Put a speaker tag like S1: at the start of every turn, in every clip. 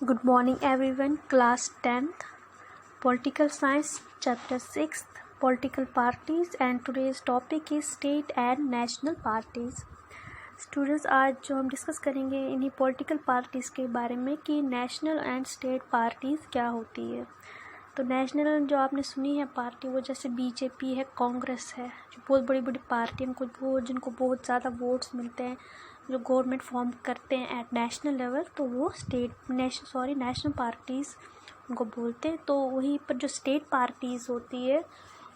S1: Good morning everyone. Class 10th Political Science Chapter 6th Political Parties, and today's topic is State and National Parties. Students, आज जो हम discuss करेंगे इन्हीं political parties के बारे में कि नेशनल एंड स्टेट पार्टीज़ क्या होती है। तो नेशनल जो आपने सुनी है पार्टी, वो जैसे बीजेपी है, कांग्रेस है, जो बहुत बड़ी बड़ी पार्टी हैं, जिनको बहुत ज़्यादा वोट्स मिलते हैं, जो गवर्नमेंट फॉर्म करते हैं एट नेशनल लेवल, तो वो नेशनल पार्टीज़ उनको बोलते हैं। तो वहीं पर जो स्टेट पार्टीज़ होती है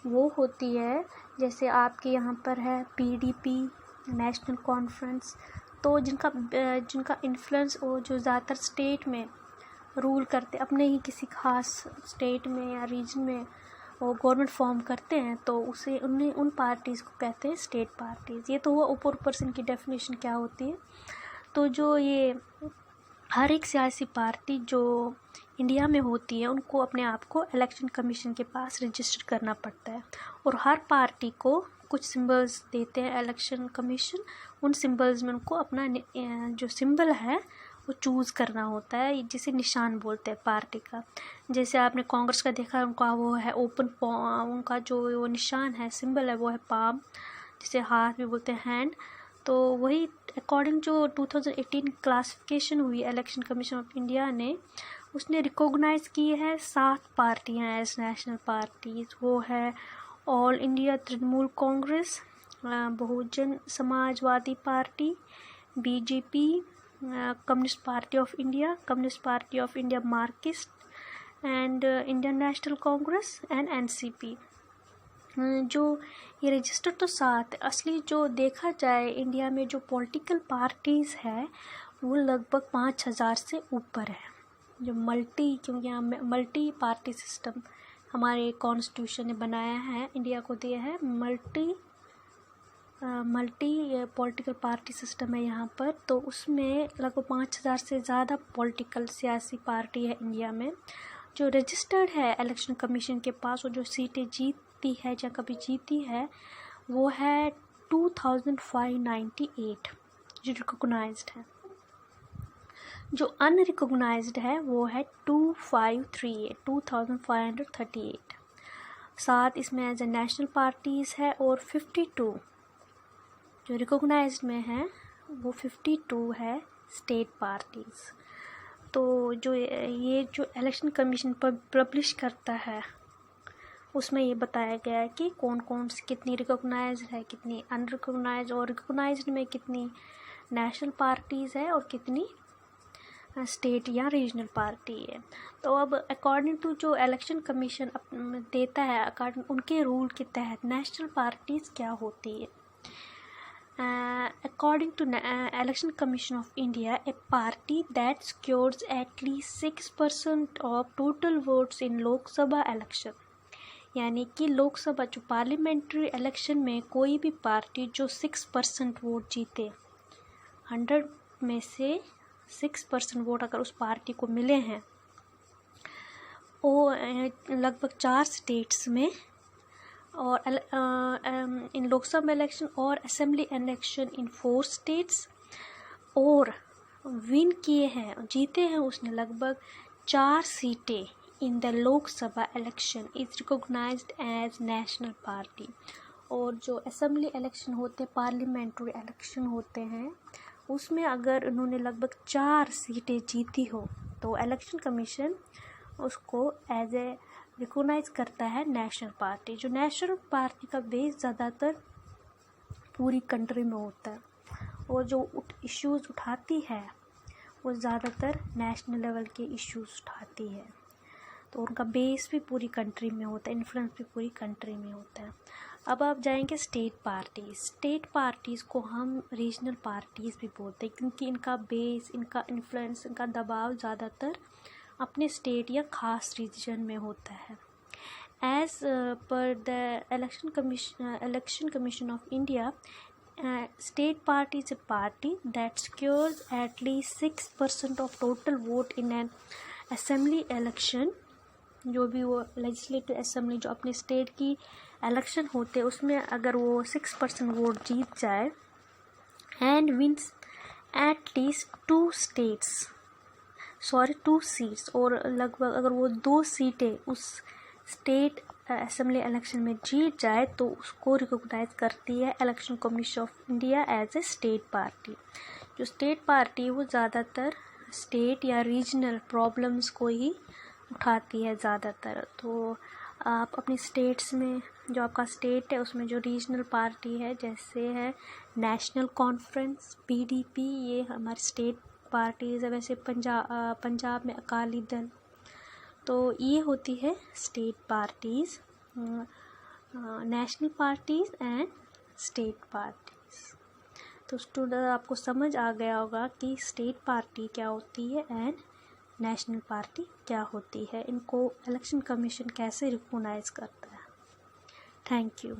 S1: वो होती है, जैसे आपके यहाँ पर है पीडीपी, नेशनल कॉन्फ्रेंस, तो जिनका इन्फ्लुएंस वो जो ज़्यादातर स्टेट में रूल करते, अपने ही किसी खास स्टेट में या रीजन में वो गवर्नमेंट फॉर्म करते हैं, तो उन पार्टीज़ को कहते हैं स्टेट पार्टीज़। ये तो हुआ ऊपर से इनकी डेफिनेशन क्या होती है। तो जो ये हर एक सियासी पार्टी जो इंडिया में होती है, उनको अपने आप को इलेक्शन कमीशन के पास रजिस्टर करना पड़ता है, और हर पार्टी को कुछ सिंबल्स देते हैं इलेक्शन कमीशन। उन सिंबल्स में उनको अपना जो सिंबल है वो चूज़ करना होता है, जिसे निशान बोलते हैं पार्टी का। जैसे आपने कांग्रेस का देखा, उनका वो है ओपन, उनका जो वो निशान है, सिंबल है, वो है पाम, जिसे हाथ भी बोलते हैं, हैंड। तो वही अकॉर्डिंग जो 2018 क्लासिफिकेशन हुई इलेक्शन कमीशन ऑफ इंडिया ने, उसने रिकॉग्नाइज़ की है 7 पार्टियां एज नेशनल पार्टीज़। वो है all India Trinamool Congress, Bahujan Samajwadi party, BJP, communist party of India, communist party of India Marxist, and Indian national Congress and NCP. जो ये रजिस्टर तो 7, असली जो देखा जाए इंडिया में जो पॉलिटिकल पार्टीज़ है वो लगभग 5000 से ऊपर है। जो क्योंकि यहाँ मल्टी पार्टी सिस्टम हमारे कॉन्स्टिट्यूशन ने बनाया है, इंडिया को दिया है मल्टी पॉलिटिकल पार्टी सिस्टम है यहाँ पर। तो उसमें लगभग 5000 से ज़्यादा पॉलिटिकल सियासी पार्टी है इंडिया में, जो रजिस्टर्ड है इलेक्शन कमीशन के पास, और जो सीटें जीतती है या कभी जीती है वो है 2598 जो रिकॉग्नाइज्ड है। जो अनरिकॉग्नाइज्ड है वो है 2538 साथ इसमें एज ए नेशनल पार्टीज़ है, और 52 जो रिकॉग्नाइज्ड में है वो 52 है स्टेट पार्टीज़। तो जो ये जो इलेक्शन कमीशन पर पब्लिश करता है उसमें ये बताया गया है कि कौन कौन सी कितनी रिकॉग्नाइज्ड है, कितनी अनरिकॉग्नाइज्ड, और रिकॉग्नाइज्ड में कितनी नेशनल पार्टीज़ है और कितनी स्टेट या रीजनल पार्टी है। तो अब अकॉर्डिंग टू जो इलेक्शन कमीशन देता है, अकॉर्डिंग उनके रूल के तहत नेशनल पार्टीज़ क्या होती है। According to Election Commission of India, a party that secures at least 6% of total votes in Lok Sabha election, यानी कि लोकसभा जो पार्लियामेंट्री इलेक्शन में कोई भी पार्टी जो 6% वोट जीते, 100 में से 6% वोट अगर उस पार्टी को मिले हैं, वो लगभग 4 स्टेट्स में, और इन लोकसभा इलेक्शन और असेंबली इलेक्शन इन 4 स्टेट्स, और विन किए हैं, जीते हैं उसने लगभग 4 सीटें in the Lok Sabha election, is recognised as national party. और जो असेंबली इलेक्शन होते हैं, पार्लियामेंट्री इलेक्शन होते हैं, उसमें अगर उन्होंने लगभग 4 सीटें जीती हो तो इलेक्शन कमीशन उसको एज ए रिकॉग्नाइज करता है नेशनल पार्टी। जो नेशनल पार्टी का बेस ज़्यादातर पूरी कंट्री में होता है, और जो इश्यूज़ उठाती है वो ज़्यादातर नेशनल लेवल के इश्यूज़ उठाती है, तो उनका बेस भी पूरी कंट्री में होता है, इन्फ्लुएंस भी पूरी कंट्री में होता है। अब आप जाएंगे स्टेट पार्टीज़ को हम रीजनल पार्टीज़ भी बोलते हैं, क्योंकि इनका बेस, इनका इन्फ्लुएंस, इनका दबाव ज़्यादातर अपने स्टेट या ख़ास रीजन में होता है। एज पर the election commission of India, state party is a party that secures at least 6% of total vote in an assembly election. जो भी वो लेजिस्लेटिव असेंबली जो अपने स्टेट की इलेक्शन होते हैं, उसमें अगर वो 6% वोट जीत जाए, and wins at least 2 states 2 seats, और लगभग अगर वो 2 सीटें उस स्टेट असेंबली इलेक्शन में जीत जाए तो उसको रिकॉग्नाइज करती है election commission of India as a state party. जो स्टेट पार्टी वो ज़्यादातर स्टेट या रीजनल प्रॉब्लम्स को ही उठाती है ज़्यादातर। तो आप अपनी स्टेट्स में, जो आपका स्टेट है उसमें जो रीजनल पार्टी है, जैसे है नेशनल कॉन्फ्रेंस PDP, ये हमारी स्टेट पार्टीज़ है। वैसे पंजाब में अकाली दल, तो ये होती है state parties, national parties and state parties. तो स्टूडेंट आपको समझ आ गया होगा कि स्टेट पार्टी क्या होती है एंड नेशनल पार्टी क्या होती है, इनको इलेक्शन कमीशन कैसे रिकॉग्नाइज करता है। Thank you.